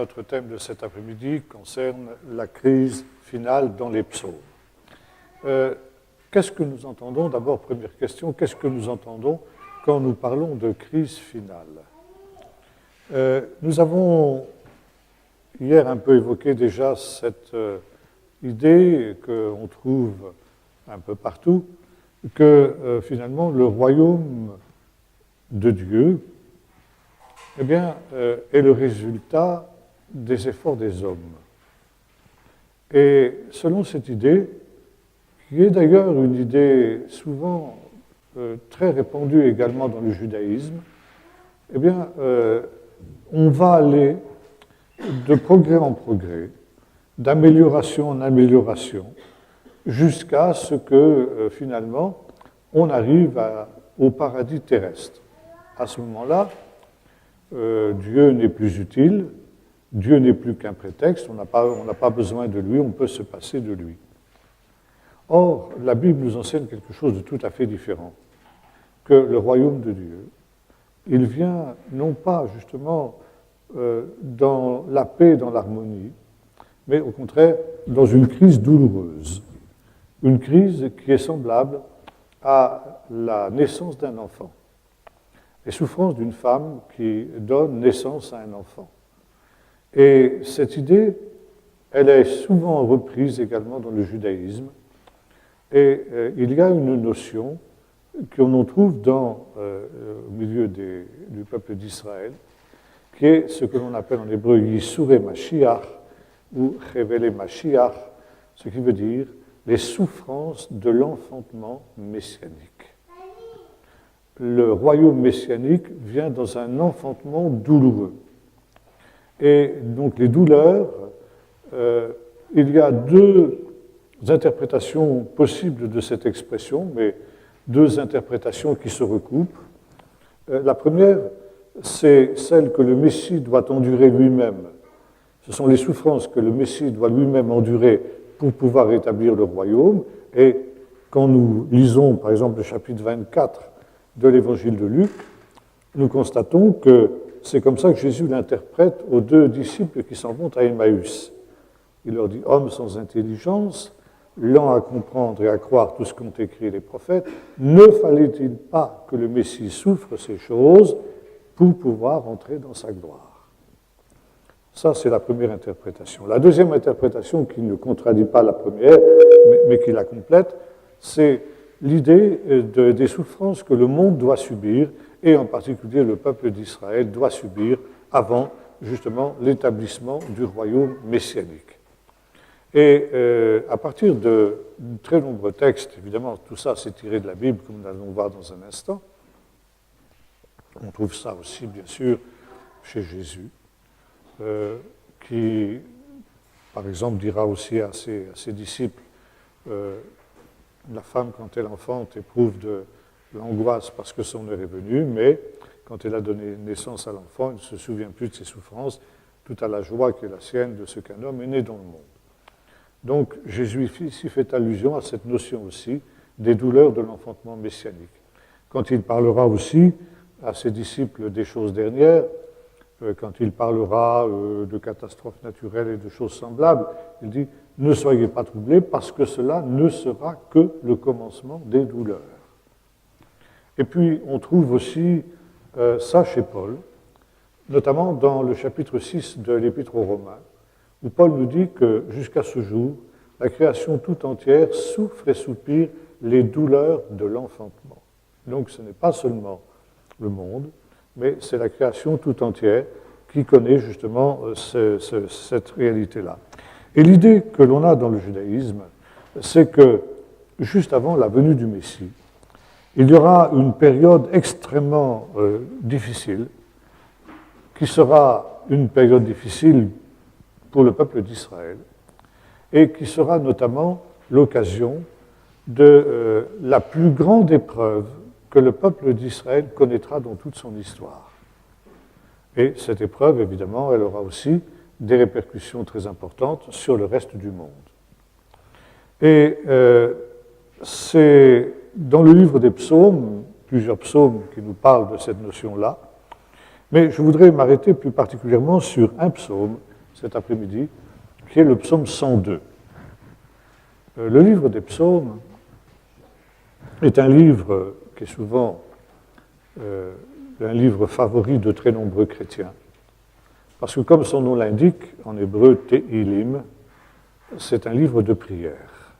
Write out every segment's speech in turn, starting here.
notre thème de cet après-midi concerne la crise finale dans les psaumes. Qu'est-ce que nous entendons? D'abord, première question, qu'est-ce que nous entendons quand nous parlons de crise finale? Nous avons hier un peu évoqué déjà cette idée qu'on trouve un peu partout, que finalement le royaume de Dieu est le résultat des efforts des hommes. Et selon cette idée, qui est d'ailleurs une idée souvent très répandue également dans le judaïsme, on va aller de progrès en progrès, d'amélioration en amélioration, jusqu'à ce que finalement on arrive au paradis terrestre. À ce moment-là, Dieu n'est plus utile, Dieu n'est plus qu'un prétexte, on n'a pas besoin de lui, on peut se passer de lui. Or, la Bible nous enseigne quelque chose de tout à fait différent, que le royaume de Dieu, il vient non pas justement dans la paix, dans l'harmonie, mais au contraire dans une crise douloureuse, une crise qui est semblable à la naissance d'un enfant, les souffrances d'une femme qui donne naissance à un enfant. Et cette idée, elle est souvent reprise également dans le judaïsme, et il y a une notion qu'on trouve au milieu du peuple d'Israël, qui est ce que l'on appelle en hébreu Yissurei Mashiach ou Révélé Mashiach, ce qui veut dire les souffrances de l'enfantement messianique. Le royaume messianique vient dans un enfantement douloureux. Et donc les douleurs, il y a deux interprétations possibles de cette expression, mais deux interprétations qui se recoupent. La première, c'est celle que le Messie doit endurer lui-même. Ce sont les souffrances que le Messie doit lui-même endurer pour pouvoir établir le royaume. Et quand nous lisons, par exemple, le chapitre 24 de l'évangile de Luc, nous constatons que c'est comme ça que Jésus l'interprète aux deux disciples qui s'en vont à Emmaüs. Il leur dit « Hommes sans intelligence, lents à comprendre et à croire tout ce qu'ont écrit les prophètes, ne fallait-il pas que le Messie souffre ces choses pour pouvoir entrer dans sa gloire ?» Ça, c'est la première interprétation. La deuxième interprétation, qui ne contradit pas la première, mais qui la complète, c'est l'idée des souffrances que le monde doit subir, et en particulier le peuple d'Israël doit subir avant, justement, l'établissement du royaume messianique. Et à partir de très nombreux textes, évidemment, tout ça c'est tiré de la Bible, comme nous allons voir dans un instant. On trouve ça aussi, bien sûr, chez Jésus, qui, par exemple, dira aussi à ses disciples, la femme, quand elle enfante, éprouve de l'angoisse parce que son heure est venue, mais quand elle a donné naissance à l'enfant, elle ne se souvient plus de ses souffrances, tout à la joie qui est la sienne de ce qu'un homme est né dans le monde. Donc Jésus ici fait allusion à cette notion aussi des douleurs de l'enfantement messianique. Quand il parlera aussi à ses disciples des choses dernières, quand il parlera de catastrophes naturelles et de choses semblables, il dit « Ne soyez pas troublés parce que cela ne sera que le commencement des douleurs. » Et puis on trouve aussi ça chez Paul, notamment dans le chapitre 6 de l'Épître aux Romains, où Paul nous dit que jusqu'à ce jour, la création tout entière souffre et soupire les douleurs de l'enfantement. Donc ce n'est pas seulement le monde, mais c'est la création tout entière qui connaît justement cette réalité-là. Et l'idée que l'on a dans le judaïsme, c'est que juste avant la venue du Messie, il y aura une période extrêmement difficile, qui sera une période difficile pour le peuple d'Israël, et qui sera notamment l'occasion de la plus grande épreuve que le peuple d'Israël connaîtra dans toute son histoire. Et cette épreuve, évidemment, elle aura aussi des répercussions très importantes sur le reste du monde. Et c'est dans le livre des psaumes, plusieurs psaumes qui nous parlent de cette notion-là, mais je voudrais m'arrêter plus particulièrement sur un psaume cet après-midi, qui est le psaume 102. Le livre des psaumes est un livre qui est souvent un livre favori de très nombreux chrétiens. Parce que comme son nom l'indique, en hébreu, Tehillim, c'est un livre de prière.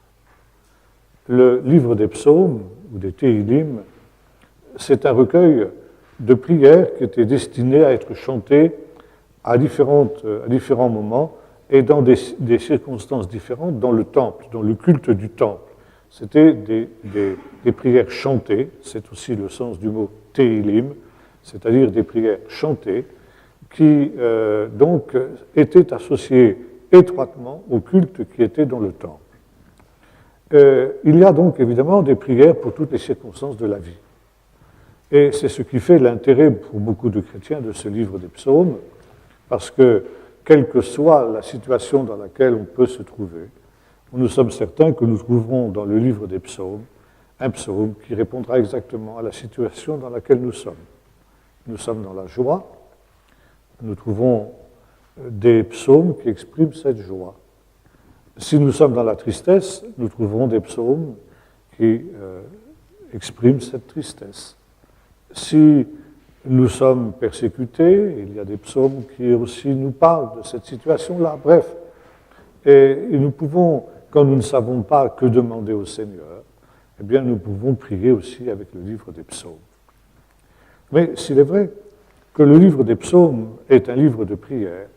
Le livre des psaumes, ou des Tehillim, c'est un recueil de prières qui était destiné à être chanté à différents moments et dans des circonstances différentes dans le temple, dans le culte du temple. C'était des prières chantées, c'est aussi le sens du mot Tehillim, c'est-à-dire des prières chantées qui donc étaient associées étroitement au culte qui était dans le temple. Il y a donc évidemment des prières pour toutes les circonstances de la vie. Et c'est ce qui fait l'intérêt pour beaucoup de chrétiens de ce livre des psaumes, parce que, quelle que soit la situation dans laquelle on peut se trouver, nous sommes certains que nous trouverons dans le livre des psaumes un psaume qui répondra exactement à la situation dans laquelle nous sommes. Nous sommes dans la joie, nous trouvons des psaumes qui expriment cette joie. Si nous sommes dans la tristesse, nous trouverons des psaumes qui expriment cette tristesse. Si nous sommes persécutés, il y a des psaumes qui aussi nous parlent de cette situation-là. Bref, et nous pouvons, quand nous ne savons pas que demander au Seigneur, eh bien nous pouvons prier aussi avec le livre des psaumes. Mais s'il est vrai que le livre des psaumes est un livre de prière,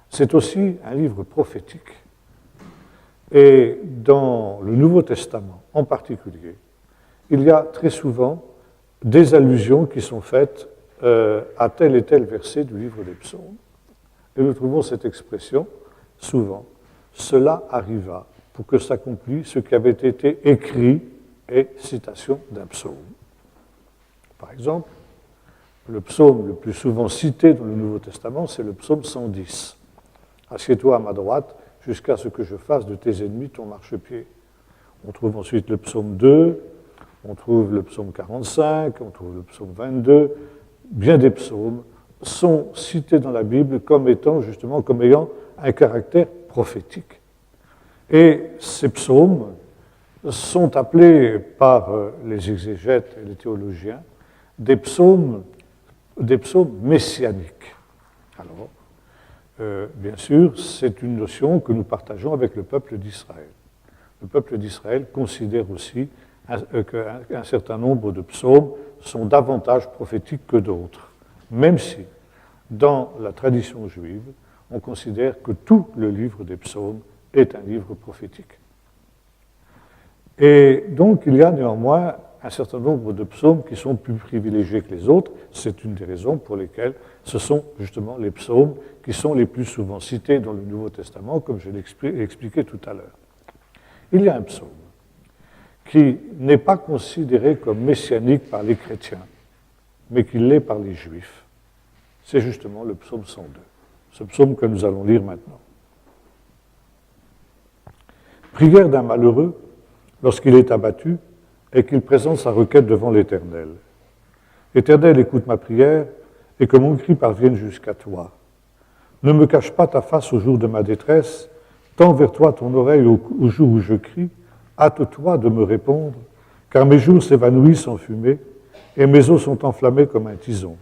c'est aussi un livre prophétique. Et dans le Nouveau Testament en particulier, il y a très souvent des allusions qui sont faites à tel et tel verset du livre des psaumes. Et nous trouvons cette expression souvent. Cela arriva pour que s'accomplisse ce qui avait été écrit et citation d'un psaume. Par exemple, le psaume le plus souvent cité dans le Nouveau Testament, c'est le psaume 110. Assieds-toi à ma droite jusqu'à ce que je fasse de tes ennemis ton marchepied. On trouve ensuite le psaume 2, on trouve le psaume 45, on trouve le psaume 22. Bien des psaumes sont cités dans la Bible comme ayant un caractère prophétique. Et ces psaumes sont appelés par les exégètes et les théologiens des psaumes messianiques. Alors, bien sûr, c'est une notion que nous partageons avec le peuple d'Israël. Le peuple d'Israël considère aussi qu'un certain nombre de psaumes sont davantage prophétiques que d'autres, même si, dans la tradition juive, on considère que tout le livre des psaumes est un livre prophétique. Et donc, il y a néanmoins un certain nombre de psaumes qui sont plus privilégiés que les autres. C'est une des raisons pour lesquelles ce sont justement les psaumes qui sont les plus souvent cités dans le Nouveau Testament, comme je l'ai expliqué tout à l'heure. Il y a un psaume qui n'est pas considéré comme messianique par les chrétiens, mais qui l'est par les juifs. C'est justement le psaume 102, ce psaume que nous allons lire maintenant. Prière d'un malheureux lorsqu'il est abattu et qu'il présente sa requête devant l'Éternel. Éternel, écoute ma prière et que mon cri parvienne jusqu'à toi. Ne me cache pas ta face au jour de ma détresse, tends vers toi ton oreille au jour où je crie, hâte-toi de me répondre, car mes jours s'évanouissent en fumée et mes os sont enflammés comme un tison.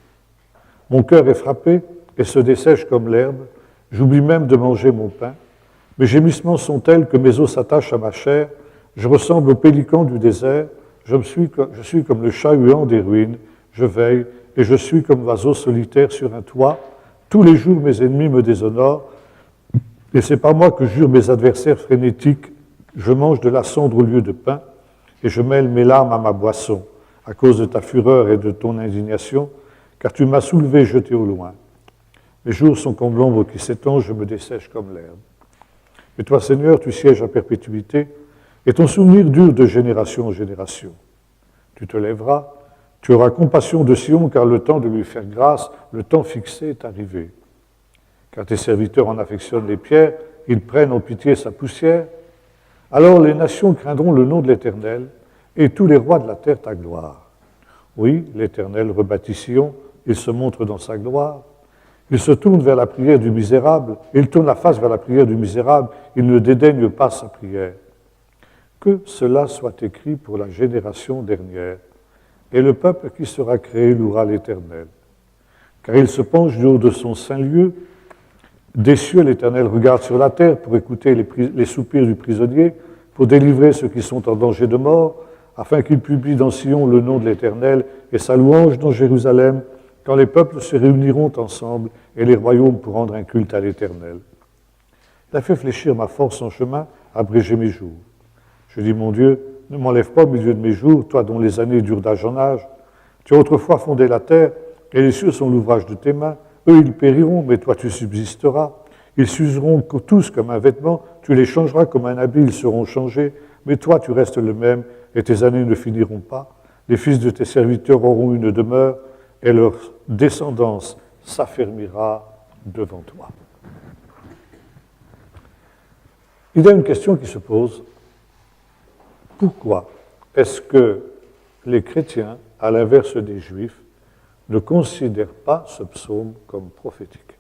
Mon cœur est frappé et se dessèche comme l'herbe, j'oublie même de manger mon pain. Mes gémissements sont tels que mes os s'attachent à ma chair, je ressemble au pélican du désert, je suis comme le chat huant des ruines, je veille et je suis comme l'oiseau solitaire sur un toit. Tous les jours mes ennemis me déshonorent et c'est par moi que jurent mes adversaires frénétiques. Je mange de la cendre au lieu de pain et je mêle mes larmes à ma boisson à cause de ta fureur et de ton indignation, car tu m'as soulevé et jeté au loin. Mes jours sont comme l'ombre qui s'étend, je me dessèche comme l'herbe. Mais toi, Seigneur, tu sièges à perpétuité, et ton souvenir dure de génération en génération. Tu te lèveras, tu auras compassion de Sion, car le temps de lui faire grâce, le temps fixé est arrivé. Car tes serviteurs en affectionnent les pierres, ils prennent en pitié sa poussière. Alors les nations craindront le nom de l'Éternel, et tous les rois de la terre ta gloire. Oui, l'Éternel rebâtit Sion, il se montre dans sa gloire. Il se tourne vers la prière du misérable, il tourne la face vers la prière du misérable, il ne dédaigne pas sa prière. Que cela soit écrit pour la génération dernière, et le peuple qui sera créé louera l'Éternel. Car il se penche du haut de son saint lieu, des cieux l'Éternel regarde sur la terre pour écouter les soupirs du prisonnier, pour délivrer ceux qui sont en danger de mort, afin qu'il publie dans Sion le nom de l'Éternel et sa louange dans Jérusalem, quand les peuples se réuniront ensemble et les royaumes pour rendre un culte à l'Éternel. Il a fait fléchir ma force en chemin, abréger mes jours. Je dis, mon Dieu, ne m'enlève pas au milieu de mes jours, toi dont les années durent d'âge en âge. Tu as autrefois fondé la terre, et les cieux sont l'ouvrage de tes mains. Eux, ils périront, mais toi, tu subsisteras. Ils s'useront tous comme un vêtement, tu les changeras comme un habit, ils seront changés. Mais toi, tu restes le même, et tes années ne finiront pas. Les fils de tes serviteurs auront une demeure, et leur descendance s'affermira devant toi. Il y a une question qui se pose. Pourquoi est-ce que les chrétiens, à l'inverse des Juifs, ne considèrent pas ce psaume comme prophétique?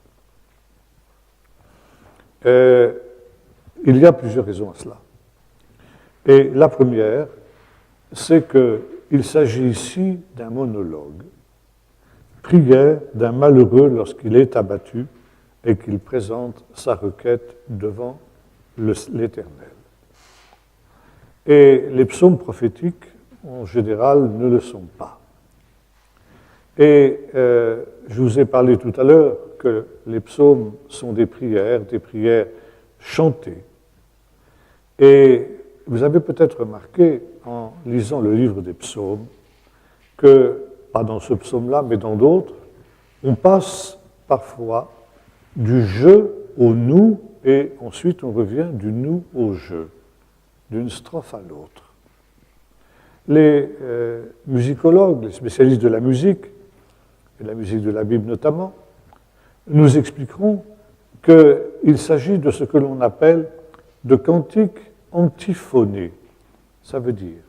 Il y a plusieurs raisons à cela. Et la première, c'est qu'il s'agit ici d'un monologue, prière d'un malheureux lorsqu'il est abattu et qu'il présente sa requête devant l'Éternel. Et les psaumes prophétiques, en général, ne le sont pas. Et je vous ai parlé tout à l'heure que les psaumes sont des prières chantées. Et vous avez peut-être remarqué, en lisant le livre des psaumes, que, pas dans ce psaume-là, mais dans d'autres, on passe parfois du je au nous, et ensuite on revient du nous au je, d'une strophe à l'autre. Les musicologues, les spécialistes de la musique, et la musique de la Bible notamment, nous expliqueront qu'il s'agit de ce que l'on appelle de cantiques antiphonés. Ça veut dire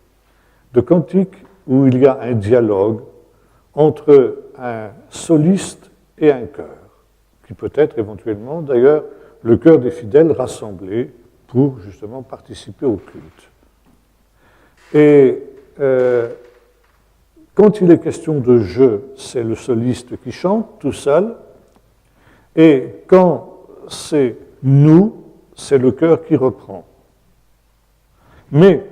de cantiques où il y a un dialogue entre un soliste et un chœur, qui peut être éventuellement d'ailleurs le chœur des fidèles rassemblés pour justement participer au culte. Et quand il est question de je, c'est le soliste qui chante tout seul, et quand c'est nous, c'est le chœur qui reprend. Mais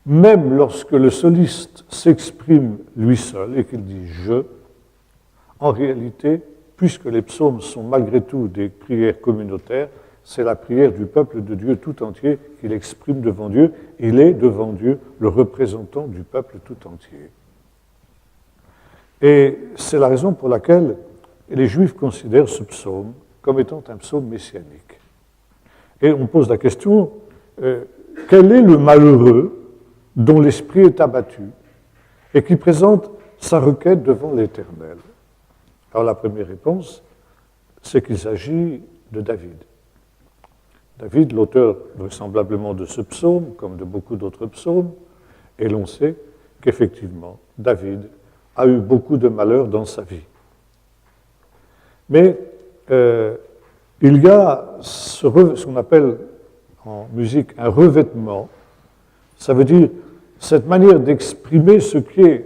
même lorsque le soliste s'exprime lui seul et qu'il dit je, en réalité, puisque les psaumes sont malgré tout des prières communautaires, c'est la prière du peuple de Dieu tout entier qu'il exprime devant Dieu. Il est devant Dieu le représentant du peuple tout entier. Et c'est la raison pour laquelle les Juifs considèrent ce psaume comme étant un psaume messianique. Et on pose la question, quel est le malheureux dont l'esprit est abattu et qui présente sa requête devant l'Éternel? Alors la première réponse, c'est qu'il s'agit de David. David, l'auteur vraisemblablement de ce psaume, comme de beaucoup d'autres psaumes, et l'on sait qu'effectivement, David a eu beaucoup de malheurs dans sa vie. Mais il y a ce qu'on appelle en musique un revêtement, ça veut dire cette manière d'exprimer ce qui est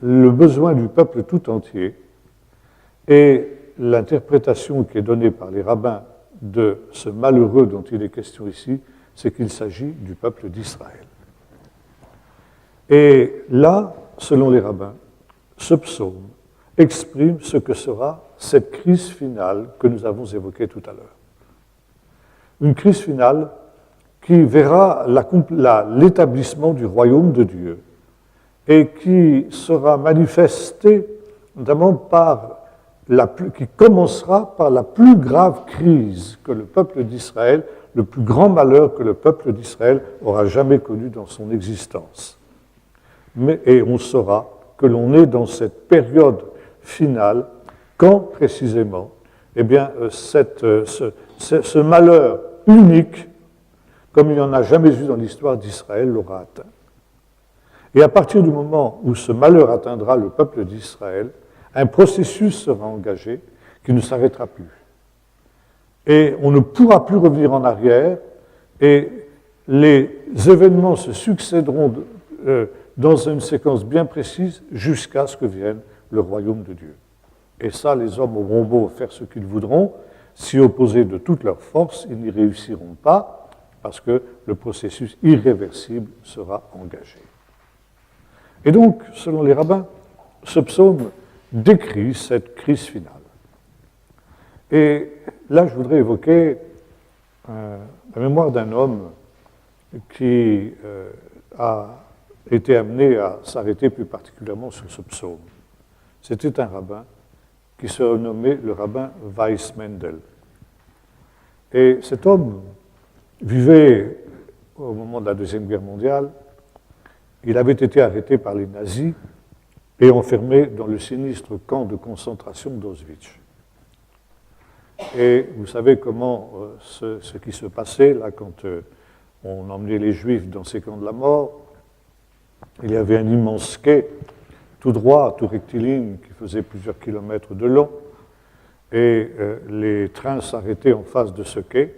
le besoin du peuple tout entier, et l'interprétation qui est donnée par les rabbins de ce malheureux dont il est question ici, c'est qu'il s'agit du peuple d'Israël. Et là, selon les rabbins, ce psaume exprime ce que sera cette crise finale que nous avons évoquée tout à l'heure. Une crise finale qui verra l'établissement du royaume de Dieu et qui sera manifestée notamment qui commencera par la plus grave crise que le peuple d'Israël, le plus grand malheur que le peuple d'Israël aura jamais connu dans son existence. Et on saura que l'on est dans cette période finale quand précisément, eh bien, ce malheur unique, comme il n'y en a jamais eu dans l'histoire d'Israël, l'aura atteint. Et à partir du moment où ce malheur atteindra le peuple d'Israël, un processus sera engagé qui ne s'arrêtera plus. Et on ne pourra plus revenir en arrière, et les événements se succéderont dans une séquence bien précise jusqu'à ce que vienne le royaume de Dieu. Et ça, les hommes auront beau faire ce qu'ils voudront, s'y opposer de toute leur force, ils n'y réussiront pas, parce que le processus irréversible sera engagé. Et donc, selon les rabbins, ce psaume décrit cette crise finale. Et là, je voudrais évoquer la mémoire d'un homme qui a été amené à s'arrêter plus particulièrement sur ce psaume. C'était un rabbin qui se nommait le rabbin Weiss Mendel. Et cet homme vivait au moment de la Deuxième Guerre mondiale. Il avait été arrêté par les nazis et enfermé dans le sinistre camp de concentration d'Auschwitz. Et vous savez comment ce qui se passait là quand on emmenait les Juifs dans ces camps de la mort. Il y avait un immense quai, tout droit, tout rectiligne, qui faisait plusieurs kilomètres de long, et les trains s'arrêtaient en face de ce quai.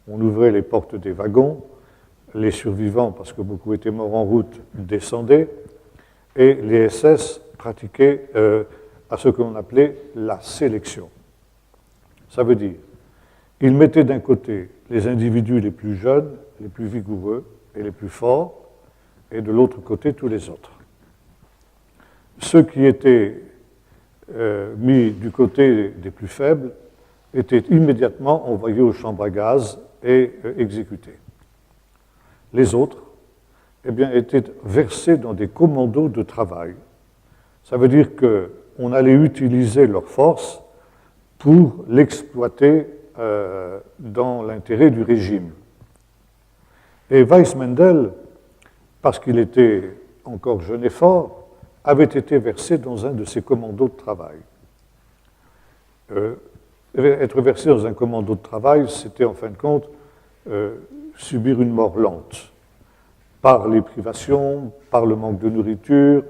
On ouvrait les portes des wagons, les survivants, parce que beaucoup étaient morts en route, descendaient, et les SS pratiquaient à ce que l'on appelait la sélection. Ça veut dire, ils mettaient d'un côté les individus les plus jeunes, les plus vigoureux et les plus forts, et de l'autre côté tous les autres. Ceux qui étaient mis du côté des plus faibles étaient immédiatement envoyés aux chambres à gaz et exécutés. Les autres, eh bien, étaient versés dans des commandos de travail. Ça veut dire qu'on allait utiliser leur force pour l'exploiter dans l'intérêt du régime. Et Weiss Mendel, parce qu'il était encore jeune et fort, avait été versé dans un de ces commandos de travail. Être versé dans un commando de travail, c'était en fin de compte subir une mort lente, par les privations, par le manque de nourriture,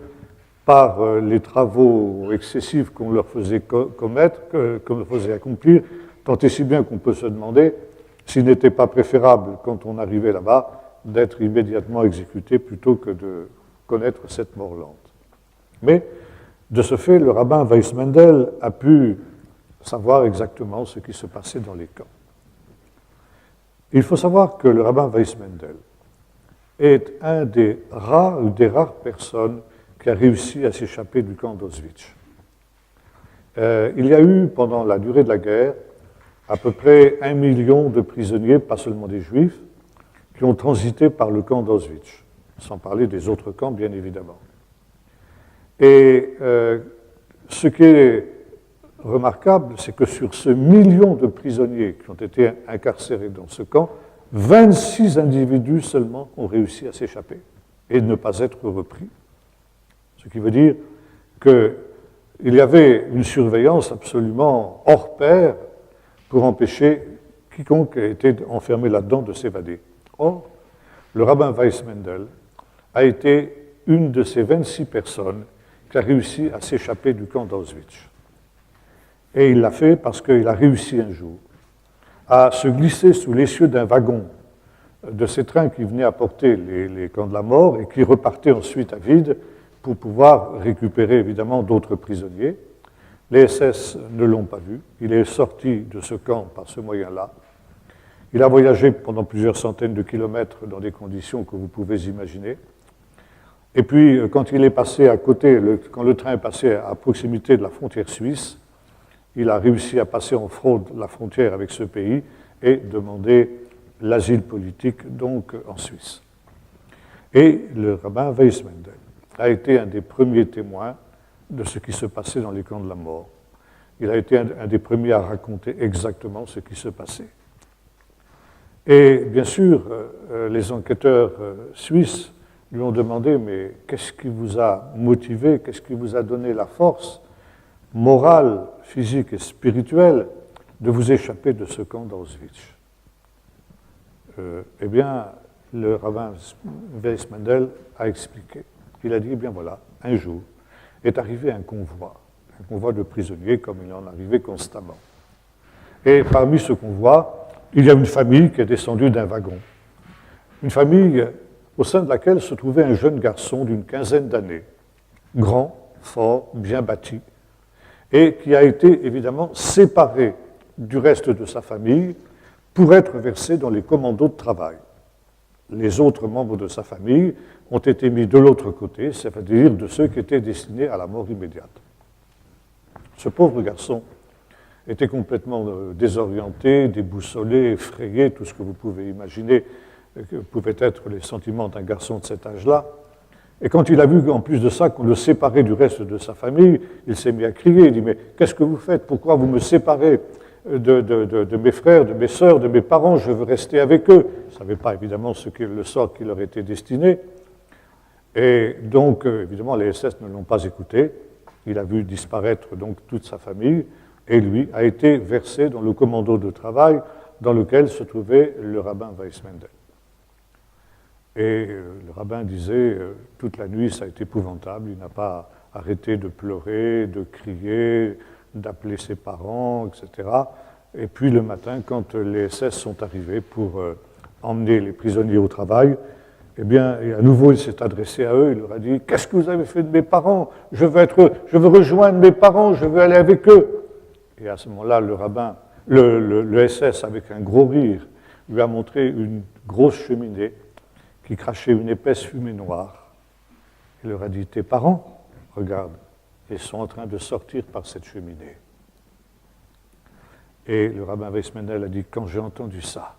par les travaux excessifs qu'on leur faisait commettre, qu'on leur faisait accomplir, tant et si bien qu'on peut se demander s'il n'était pas préférable, quand on arrivait là-bas, d'être immédiatement exécuté plutôt que de connaître cette mort lente. Mais, de ce fait, le rabbin Weiss Mendel a pu savoir exactement ce qui se passait dans les camps. Il faut savoir que le rabbin Weiss Mendel est un des rares personnes qui a réussi à s'échapper du camp d'Auschwitz. Il y a eu, pendant la durée de la guerre, à peu près 1 million de prisonniers, pas seulement des Juifs, qui ont transité par le camp d'Auschwitz, sans parler des autres camps, bien évidemment. Et ce qui est remarquable, c'est que sur ce million de prisonniers qui ont été incarcérés dans ce camp, 26 individus seulement ont réussi à s'échapper et ne pas être repris. Ce qui veut dire qu'il y avait une surveillance absolument hors pair pour empêcher quiconque était enfermé là-dedans de s'évader. Or, le rabbin Weiss Mendel a été une de ces 26 personnes qui a réussi à s'échapper du camp d'Auschwitz. Et il l'a fait parce qu'il a réussi un jour à se glisser sous l'essieu d'un wagon de ces trains qui venaient apporter les camps de la mort et qui repartaient ensuite à vide pour pouvoir récupérer évidemment d'autres prisonniers. Les SS ne l'ont pas vu. Il est sorti de ce camp par ce moyen-là. Il a voyagé pendant plusieurs centaines de kilomètres dans des conditions que vous pouvez imaginer. Et puis, quand il est passé à côté, quand le train est passé à proximité de la frontière suisse, il a réussi à passer en fraude la frontière avec ce pays et demander l'asile politique, donc en Suisse. Et le rabbin Weiss Mendel a été un des premiers témoins de ce qui se passait dans les camps de la mort. Il a été un des premiers à raconter exactement ce qui se passait. Et bien sûr, les enquêteurs suisses lui ont demandé, mais qu'est-ce qui vous a motivé, qu'est-ce qui vous a donné la force morale, physique et spirituelle de vous échapper de ce camp d'Auschwitz? Eh bien, le rabbin Weiss Mendel a expliqué. Il a dit, eh bien voilà, un jour est arrivé un un convoi de prisonniers comme il en arrivait constamment. Et parmi ce convoi, il y a une famille qui est descendue d'un wagon. Une famille au sein de laquelle se trouvait un jeune garçon d'une quinzaine d'années, grand, fort, bien bâti, et qui a été évidemment séparé du reste de sa famille pour être versé dans les commandos de travail. Les autres membres de sa famille ont été mis de l'autre côté, c'est-à-dire de ceux qui étaient destinés à la mort immédiate. Ce pauvre garçon était complètement désorienté, déboussolé, effrayé, tout ce que vous pouvez imaginer que pouvaient être les sentiments d'un garçon de cet âge-là. Et quand il a vu qu'en plus de ça, qu'on le séparait du reste de sa famille, il s'est mis à crier, il dit « Mais qu'est-ce que vous faites? Pourquoi vous me séparez de mes frères, de mes sœurs, de mes parents? Je veux rester avec eux. » Il ne savait pas évidemment le sort qui leur était destiné. Et donc, évidemment, les SS ne l'ont pas écouté. Il a vu disparaître donc toute sa famille et lui a été versé dans le commando de travail dans lequel se trouvait le rabbin Weissmendel. Et le rabbin disait, toute la nuit, ça a été épouvantable, il n'a pas arrêté de pleurer, de crier, d'appeler ses parents, etc. Et puis le matin, quand les SS sont arrivés pour emmener les prisonniers au travail, eh bien, et à nouveau, il s'est adressé à eux, il leur a dit « Qu'est-ce que vous avez fait de mes parents? Je veux rejoindre mes parents, je veux aller avec eux. » Et à ce moment-là, le rabbin, le SS, avec un gros rire, lui a montré une grosse cheminée qui crachait une épaisse fumée noire. Il leur a dit « Tes parents, regarde, ils sont en train de sortir par cette cheminée. » Et le rabbin Weissmendel a dit « Quand j'ai entendu ça,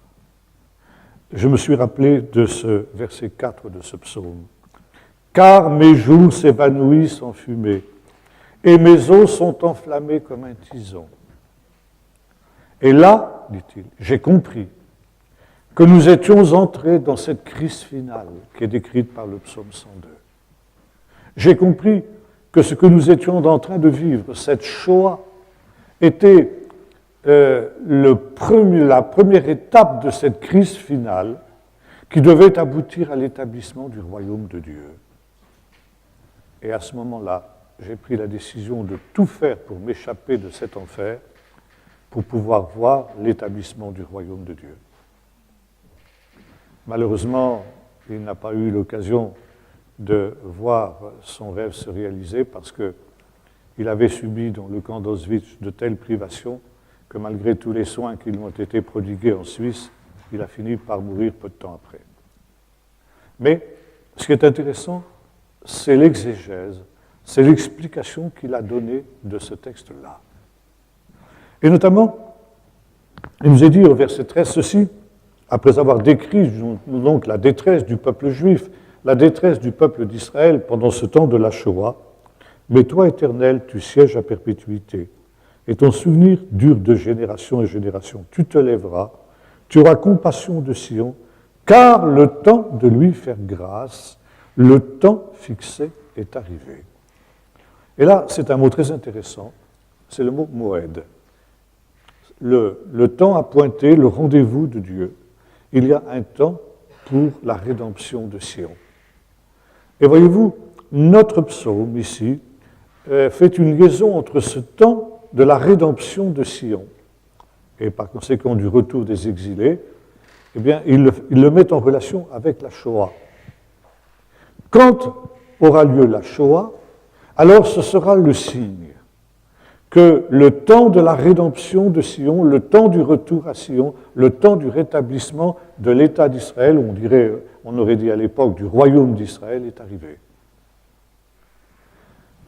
je me suis rappelé de ce verset 4 de ce psaume. « Car mes jours s'évanouissent en fumée, et mes os sont enflammés comme un tison. » Et là, dit-il, j'ai compris que nous étions entrés dans cette crise finale qui est décrite par le psaume 102. J'ai compris que ce que nous étions en train de vivre, cette Shoah, était la première étape de cette crise finale qui devait aboutir à l'établissement du royaume de Dieu. Et à ce moment-là, j'ai pris la décision de tout faire pour m'échapper de cet enfer, pour pouvoir voir l'établissement du royaume de Dieu. Malheureusement, il n'a pas eu l'occasion de voir son rêve se réaliser parce qu'il avait subi dans le camp d'Auschwitz de telles privations que malgré tous les soins qui lui ont été prodigués en Suisse, il a fini par mourir peu de temps après. Mais ce qui est intéressant, c'est l'exégèse, c'est l'explication qu'il a donnée de ce texte-là. Et notamment, il nous est dit au verset 13 ceci, après avoir décrit donc la détresse du peuple juif, la détresse du peuple d'Israël pendant ce temps de la Shoah, « Mais toi, Éternel, tu sièges à perpétuité, et ton souvenir dure de génération en génération. Tu te lèveras, tu auras compassion de Sion, car le temps de lui faire grâce, le temps fixé est arrivé. » Et là, c'est un mot très intéressant, c'est le mot « moed ». Le temps a pointé, le rendez-vous de Dieu. Il y a un temps pour la rédemption de Sion. Et voyez-vous, notre psaume ici fait une liaison entre ce temps de la rédemption de Sion et par conséquent du retour des exilés, eh bien, il le met en relation avec la Shoah. Quand aura lieu la Shoah, alors ce sera le signe que le temps de la rédemption de Sion, le temps du retour à Sion, le temps du rétablissement de l'État d'Israël, on aurait dit à l'époque du royaume d'Israël, est arrivé.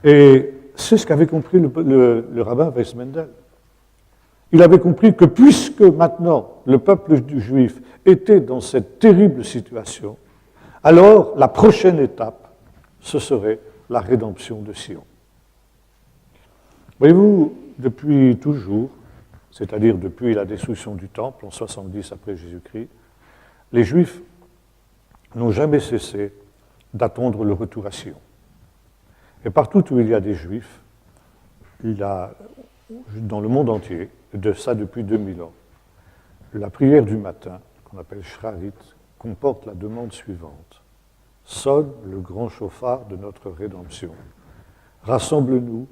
Et c'est ce qu'avait compris le rabbin Weissmendel. Il avait compris que puisque maintenant le peuple juif était dans cette terrible situation, alors la prochaine étape, ce serait la rédemption de Sion. Voyez-vous, depuis toujours, c'est-à-dire depuis la destruction du Temple en 70 après Jésus-Christ, les Juifs n'ont jamais cessé d'attendre le retour à Sion. Et partout où il y a des Juifs, il y a, dans le monde entier, de ça depuis 2000 ans, la prière du matin, qu'on appelle Shrarit, comporte la demande suivante. Sonne le grand chauffard de notre rédemption. Rassemble-nous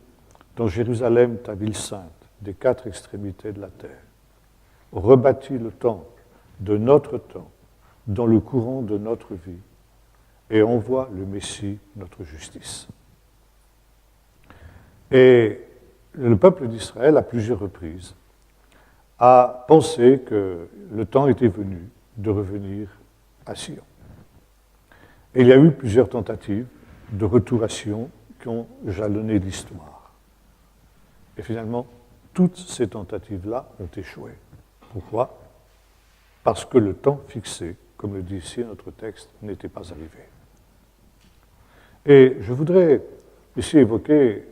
dans Jérusalem, ta ville sainte, des quatre extrémités de la terre. Rebâtis le temple de notre temps, dans le courant de notre vie, et envoie le Messie, notre justice. Et le peuple d'Israël, à plusieurs reprises, a pensé que le temps était venu de revenir à Sion. Et il y a eu plusieurs tentatives de retour à Sion qui ont jalonné l'histoire. Et finalement, toutes ces tentatives-là ont échoué. Pourquoi ? Parce que le temps fixé, comme le dit ici notre texte, n'était pas arrivé. Et je voudrais ici évoquer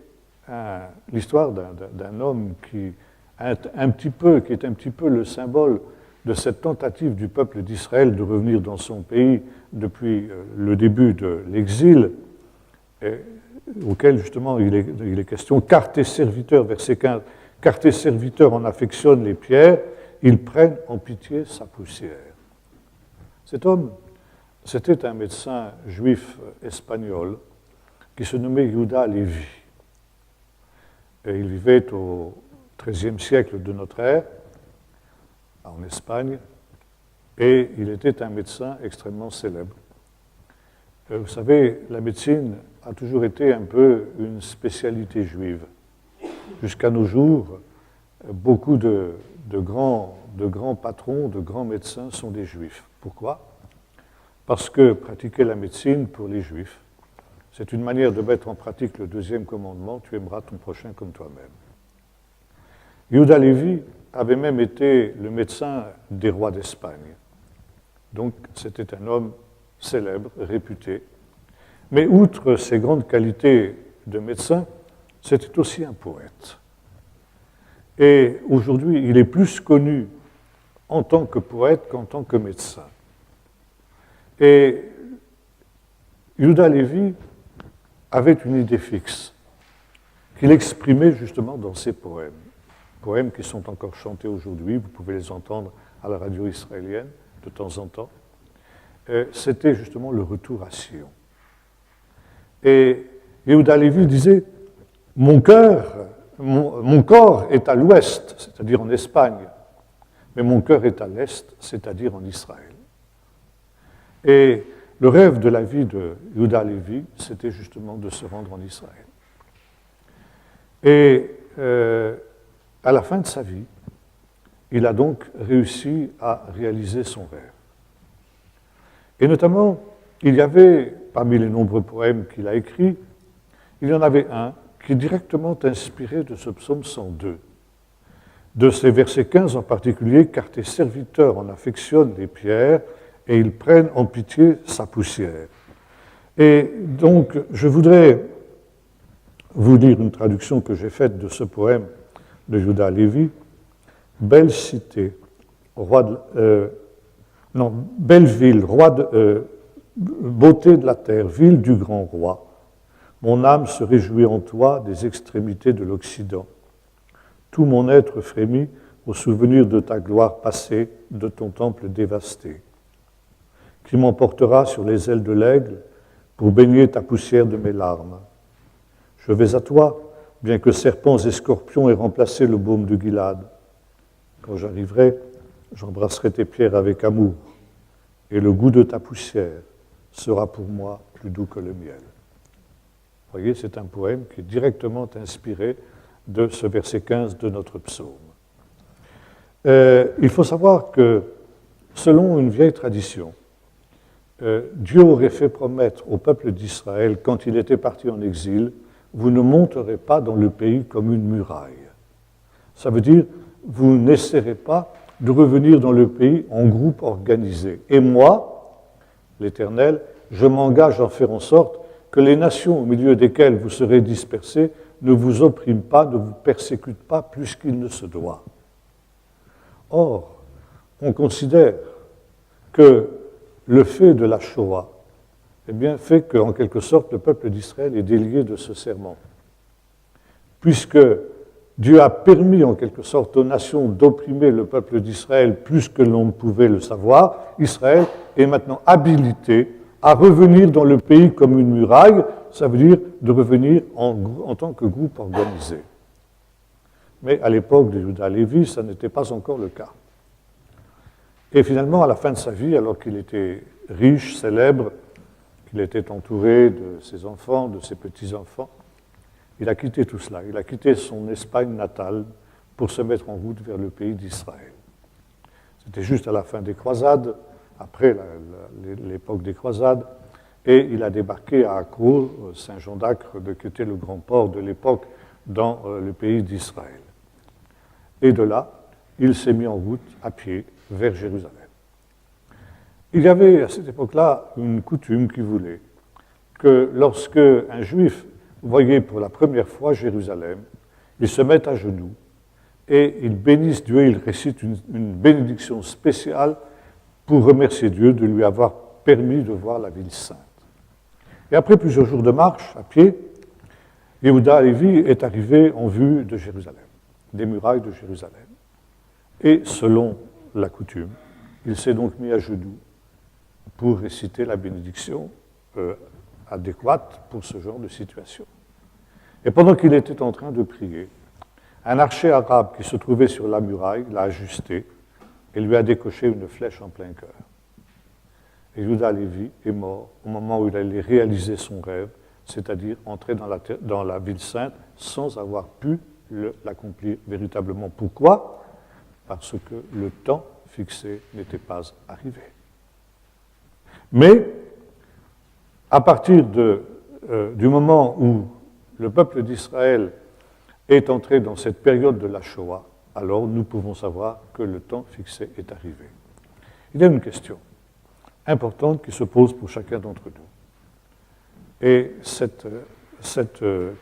l'histoire d'un homme qui est un petit peu le symbole de cette tentative du peuple d'Israël de revenir dans son pays depuis le début de l'exil, auquel justement il est question, car tes serviteurs, verset 15, car tes serviteurs en affectionnent les pierres, ils prennent en pitié sa poussière. Cet homme, c'était un médecin juif espagnol qui se nommait Yehuda Levi. Et il vivait au XIIIe siècle de notre ère, en Espagne, et il était un médecin extrêmement célèbre. Vous savez, la médecine a toujours été un peu une spécialité juive. Jusqu'à nos jours, beaucoup de grands patrons, de grands médecins sont des juifs. Pourquoi ? Parce que pratiquer la médecine pour les juifs, c'est une manière de mettre en pratique le deuxième commandement, tu aimeras ton prochain comme toi-même. Yehuda Levi avait même été le médecin des rois d'Espagne. Donc c'était un homme célèbre, réputé. Mais outre ses grandes qualités de médecin, c'était aussi un poète. Et aujourd'hui, il est plus connu en tant que poète qu'en tant que médecin. Et Yehuda Levi avait une idée fixe, qu'il exprimait justement dans ses poèmes. Poèmes qui sont encore chantés aujourd'hui, vous pouvez les entendre à la radio israélienne de temps en temps. C'était justement le retour à Sion. Et Yehuda Levi disait, mon corps est à l'ouest, c'est-à-dire en Espagne, mais mon cœur est à l'est, c'est-à-dire en Israël. Et le rêve de la vie de Yehuda Levi, c'était justement de se rendre en Israël. Et à la fin de sa vie, il a donc réussi à réaliser son rêve. Et notamment, il y avait, parmi les nombreux poèmes qu'il a écrits, il y en avait un qui est directement inspiré de ce psaume 102, de ces versets 15 en particulier, car tes serviteurs en affectionnent les pierres et ils prennent en pitié sa poussière. Et donc, je voudrais vous lire une traduction que j'ai faite de ce poème de Yehuda Levi. Belle cité, belle ville, beauté de la terre, ville du grand roi. Mon âme se réjouit en toi des extrémités de l'Occident. Tout mon être frémit au souvenir de ta gloire passée, de ton temple dévasté. Qui m'emportera sur les ailes de l'aigle pour baigner ta poussière de mes larmes. Je vais à toi, bien que serpents et scorpions aient remplacé le baume de Gilad. Quand j'arriverai, j'embrasserai tes pierres avec amour, et le goût de ta poussière sera pour moi plus doux que le miel. Vous voyez, c'est un poème qui est directement inspiré de ce verset 15 de notre psaume. Il faut savoir que, selon une vieille tradition, Dieu aurait fait promettre au peuple d'Israël, quand il était parti en exil, vous ne monterez pas dans le pays comme une muraille. Ça veut dire, vous n'essaierez pas de revenir dans le pays en groupe organisé. Et moi, l'Éternel, je m'engage à faire en sorte que les nations au milieu desquelles vous serez dispersés ne vous oppriment pas, ne vous persécutent pas plus qu'il ne se doit. Or, on considère que le fait de la Shoah fait qu'en quelque sorte le peuple d'Israël est délié de ce serment. Puisque Dieu a permis en quelque sorte aux nations d'opprimer le peuple d'Israël plus que l'on ne pouvait le savoir, Israël est maintenant habilité à revenir dans le pays comme une muraille, ça veut dire de revenir en tant que groupe organisé. Mais à l'époque de Yehuda Lévi, ça n'était pas encore le cas. Et finalement, à la fin de sa vie, alors qu'il était riche, célèbre, qu'il était entouré de ses enfants, de ses petits-enfants, il a quitté tout cela. Il a quitté son Espagne natale pour se mettre en route vers le pays d'Israël. C'était juste à la fin des croisades, après l'époque des croisades, et il a débarqué à Acre, Saint-Jean d'Acre, qui était le grand port de l'époque dans le pays d'Israël. Et de là, il s'est mis en route à pied vers Jérusalem. Il y avait à cette époque-là une coutume qui voulait que lorsque un juif voyait pour la première fois Jérusalem, il se mette à genoux et il bénisse Dieu, il récite une bénédiction spéciale pour remercier Dieu de lui avoir permis de voir la ville sainte. Et après plusieurs jours de marche à pied, Yehuda Lévi est arrivé en vue de Jérusalem, des murailles de Jérusalem. Et selon la coutume, il s'est donc mis à genoux pour réciter la bénédiction adéquate pour ce genre de situation. Et pendant qu'il était en train de prier, un archer arabe qui se trouvait sur la muraille l'a ajusté et lui a décoché une flèche en plein cœur. Et Yehuda Lévi est mort au moment où il allait réaliser son rêve, c'est-à-dire entrer dans la ville sainte sans avoir pu l'accomplir véritablement. Pourquoi ? Parce que le temps fixé n'était pas arrivé. Mais, à partir du moment où le peuple d'Israël est entré dans cette période de la Shoah, alors nous pouvons savoir que le temps fixé est arrivé. Il y a une question importante qui se pose pour chacun d'entre nous. Et cette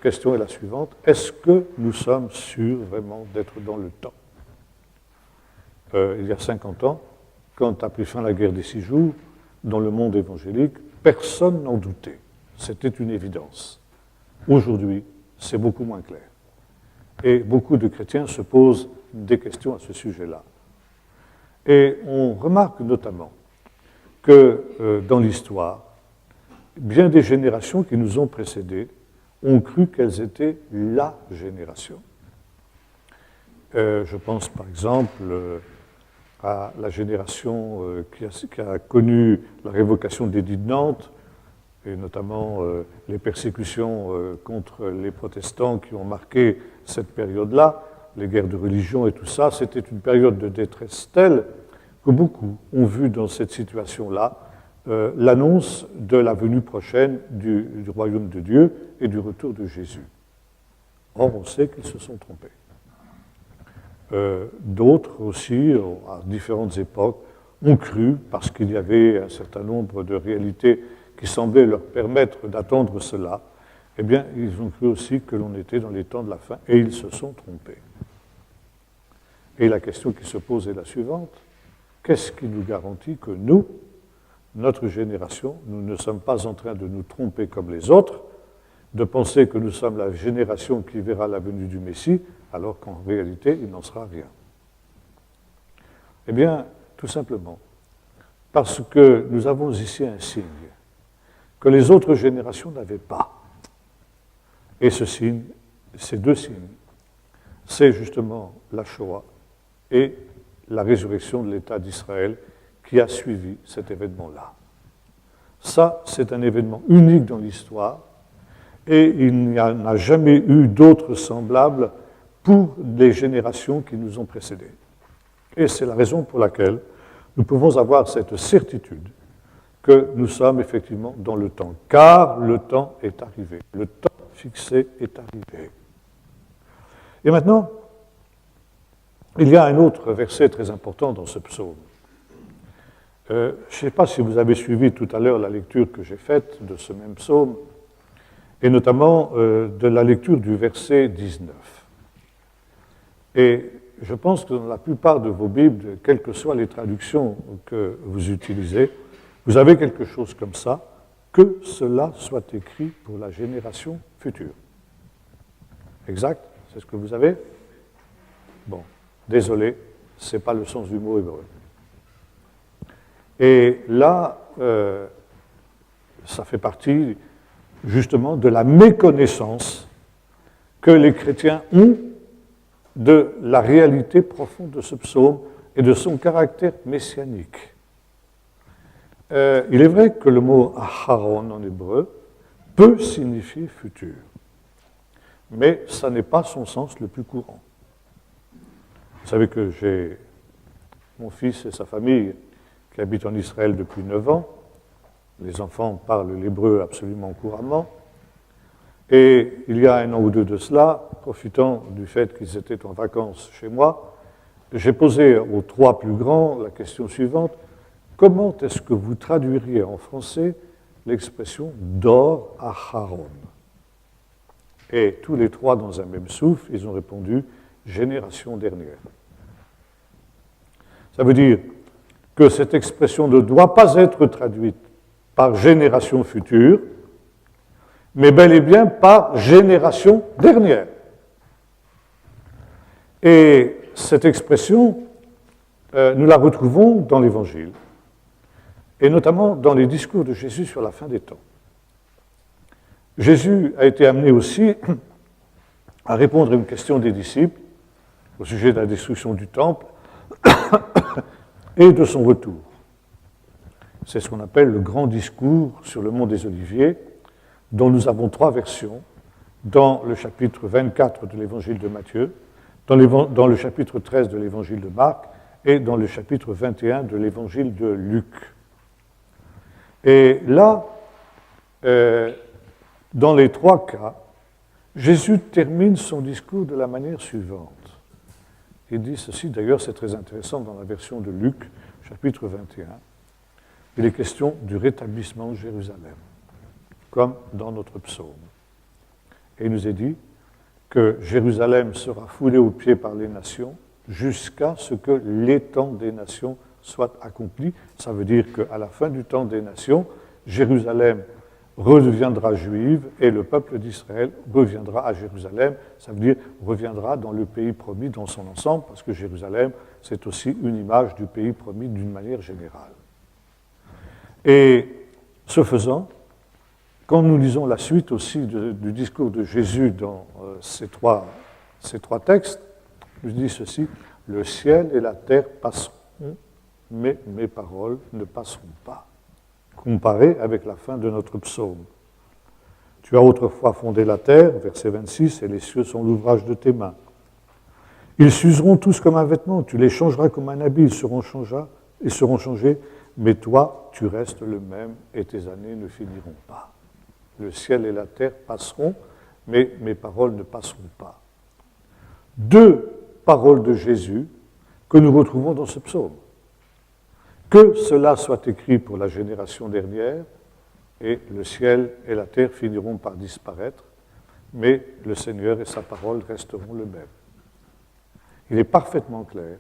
question est la suivante. Est-ce que nous sommes sûrs vraiment d'être dans le temps ? Il y a 50 ans, quand a pris fin la guerre des 6 jours, dans le monde évangélique, personne n'en doutait. C'était une évidence. Aujourd'hui, c'est beaucoup moins clair. Et beaucoup de chrétiens se posent des questions à ce sujet-là. Et on remarque notamment que dans l'histoire, bien des générations qui nous ont précédés ont cru qu'elles étaient la génération. Je pense par exemple à la génération qui a connu la révocation de l'édit de Nantes, et notamment les persécutions contre les protestants qui ont marqué cette période-là, les guerres de religion et tout ça. C'était une période de détresse telle que beaucoup ont vu dans cette situation-là l'annonce de la venue prochaine du royaume de Dieu et du retour de Jésus. Or, on sait qu'ils se sont trompés. D'autres aussi, à différentes époques, ont cru, parce qu'il y avait un certain nombre de réalités qui semblaient leur permettre d'attendre cela, eh bien, ils ont cru aussi que l'on était dans les temps de la fin, et ils se sont trompés. Et la question qui se pose est la suivante. Qu'est-ce qui nous garantit que nous, notre génération, nous ne sommes pas en train de nous tromper comme les autres, de penser que nous sommes la génération qui verra la venue du Messie, alors qu'en réalité, il n'en sera rien? Eh bien, tout simplement, parce que nous avons ici un signe que les autres générations n'avaient pas. Et ce signe, ces deux signes, c'est justement la Shoah et la résurrection de l'État d'Israël qui a suivi cet événement-là. Ça, c'est un événement unique dans l'histoire et il n'y en a jamais eu d'autres semblables pour les générations qui nous ont précédés. Et c'est la raison pour laquelle nous pouvons avoir cette certitude que nous sommes effectivement dans le temps, car le temps est arrivé, le temps fixé est arrivé. Et maintenant, il y a un autre verset très important dans ce psaume. Je ne sais pas si vous avez suivi tout à l'heure la lecture que j'ai faite de ce même psaume, et notamment de la lecture du verset 19. Et je pense que dans la plupart de vos Bibles, quelles que soient les traductions que vous utilisez, vous avez quelque chose comme ça, que cela soit écrit pour la génération future. Exact? C'est ce que vous avez? Bon, désolé, ce n'est pas le sens du mot hébreu. Et là, ça fait partie justement de la méconnaissance que les chrétiens ont de la réalité profonde de ce psaume et de son caractère messianique. Il est vrai que le mot Aharon en hébreu peut signifier futur, mais ça n'est pas son sens le plus courant. Vous savez que j'ai mon fils et sa famille qui habitent en Israël depuis 9 ans. Les enfants parlent l'hébreu absolument couramment. Et il y a 1 an ou 2 de cela, profitant du fait qu'ils étaient en vacances chez moi, j'ai posé aux 3 plus grands la question suivante: comment est-ce que vous traduiriez en français l'expression d'or Aharon? Et tous les 3, dans un même souffle, ils ont répondu génération dernière. Ça veut dire que cette expression ne doit pas être traduite par génération future, mais bel et bien par génération dernière. Et cette expression, nous la retrouvons dans l'Évangile, et notamment dans les discours de Jésus sur la fin des temps. Jésus a été amené aussi à répondre à une question des disciples au sujet de la destruction du temple et de son retour. C'est ce qu'on appelle le grand discours sur le mont des Oliviers, dont nous avons 3 versions dans le chapitre 24 de l'évangile de Matthieu, dans le chapitre 13 de l'évangile de Marc et dans le chapitre 21 de l'évangile de Luc. Et là, dans les 3 cas, Jésus termine son discours de la manière suivante. Il dit ceci, d'ailleurs c'est très intéressant dans la version de Luc, chapitre 21. Il est question du rétablissement de Jérusalem, comme dans notre psaume. Et il nous est dit que Jérusalem sera foulée aux pieds par les nations jusqu'à ce que l'étang des nations soit accompli. Ça veut dire qu'à la fin du temps des nations, Jérusalem redeviendra juive et le peuple d'Israël reviendra à Jérusalem. Ça veut dire reviendra dans le pays promis dans son ensemble, parce que Jérusalem, c'est aussi une image du pays promis d'une manière générale. Et ce faisant, quand nous lisons la suite aussi du discours de Jésus dans ces trois textes, il dit ceci: le ciel et la terre passeront, mais mes paroles ne passeront pas. Comparé avec la fin de notre psaume. Tu as autrefois fondé la terre, verset 26, et les cieux sont l'ouvrage de tes mains. Ils s'useront tous comme un vêtement, tu les changeras comme un habit, ils seront changés, mais toi, tu restes le même et tes années ne finiront pas. Le ciel et la terre passeront, mais mes paroles ne passeront pas. 2 paroles de Jésus que nous retrouvons dans ce psaume. Que cela soit écrit pour la génération dernière, et le ciel et la terre finiront par disparaître, mais le Seigneur et sa parole resteront le même. Il est parfaitement clair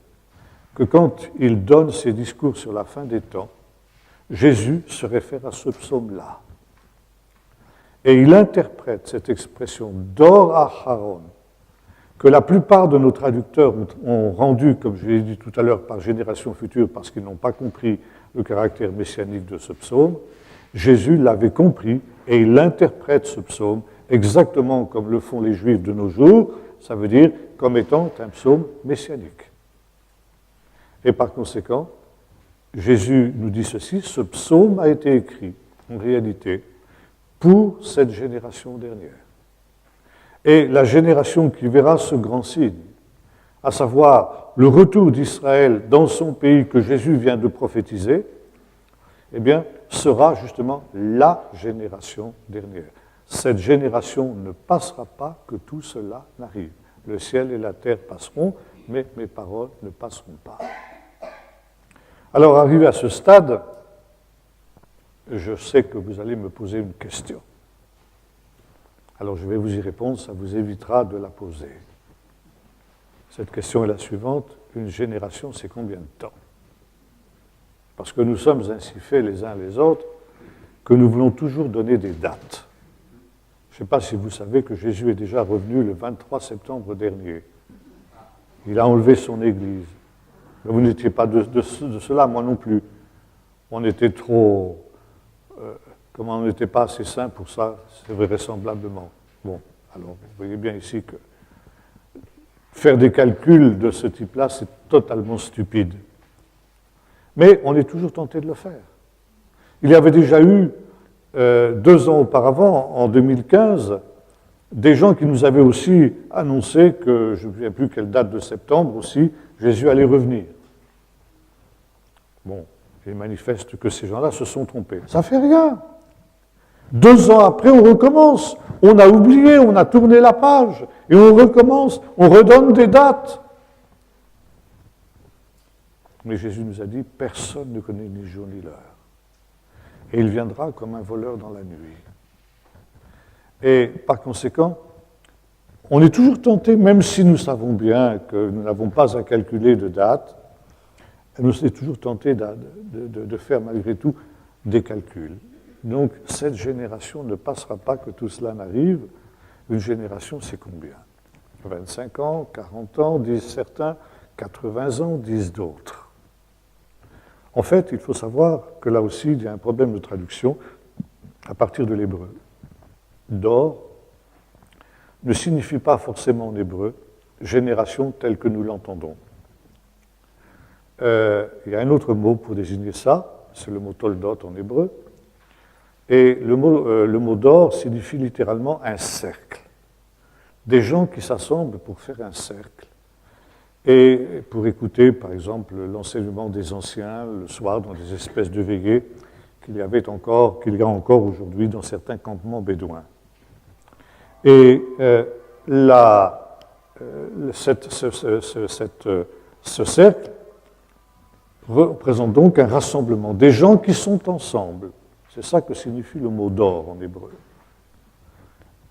que quand il donne ses discours sur la fin des temps, Jésus se réfère à ce psaume-là. Et il interprète cette expression d'or Aharon, que la plupart de nos traducteurs ont rendu, comme je l'ai dit tout à l'heure, par génération future, parce qu'ils n'ont pas compris le caractère messianique de ce psaume. Jésus l'avait compris et il interprète ce psaume exactement comme le font les Juifs de nos jours, ça veut dire comme étant un psaume messianique. Et par conséquent, Jésus nous dit ceci: ce psaume a été écrit, en réalité, pour cette génération dernière. Et la génération qui verra ce grand signe, à savoir le retour d'Israël dans son pays que Jésus vient de prophétiser, eh bien, sera justement la génération dernière. Cette génération ne passera pas que tout cela n'arrive. Le ciel et la terre passeront, mais mes paroles ne passeront pas. Alors, arrivé à ce stade, je sais que vous allez me poser une question. Alors je vais vous y répondre, ça vous évitera de la poser. Cette question est la suivante: une génération, c'est combien de temps? Parce que nous sommes ainsi faits les uns les autres que nous voulons toujours donner des dates. Je ne sais pas si vous savez que Jésus est déjà revenu le 23 septembre dernier. Il a enlevé son église. Mais vous n'étiez pas de cela, moi non plus. On était trop... Comment on n'était pas assez sain pour ça, c'est vraisemblablement. Bon, alors vous voyez bien ici que faire des calculs de ce type-là, c'est totalement stupide. Mais on est toujours tenté de le faire. Il y avait déjà eu, 2 ans auparavant, en 2015, des gens qui nous avaient aussi annoncé que, je ne me souviens plus quelle date de septembre aussi, Jésus allait revenir. Bon, il manifeste que ces gens-là se sont trompés. Ça ne fait rien. 2 ans après, on recommence. On a oublié, on a tourné la page, et on recommence, on redonne des dates. Mais Jésus nous a dit, personne ne connaît ni jour ni l'heure. Et il viendra comme un voleur dans la nuit. Et par conséquent, on est toujours tenté, même si nous savons bien que nous n'avons pas à calculer de date, nous sommes toujours tentés de faire malgré tout des calculs. Donc cette génération ne passera pas que tout cela n'arrive. Une génération, c'est combien? 25 ans, 40 ans, disent certains, 80 ans, disent d'autres. En fait, il faut savoir que là aussi, il y a un problème de traduction à partir de l'hébreu. Dor ne signifie pas forcément en hébreu génération telle que nous l'entendons. Il y a un autre mot pour désigner ça, c'est le mot toldot en hébreu, et le mot dor signifie littéralement un cercle. Des gens qui s'assemblent pour faire un cercle et pour écouter, par exemple, l'enseignement des anciens le soir dans des espèces de veillées qu'il y a encore aujourd'hui dans certains campements bédouins. Et ce cercle représente donc un rassemblement, des gens qui sont ensemble. C'est ça que signifie le mot dor en hébreu.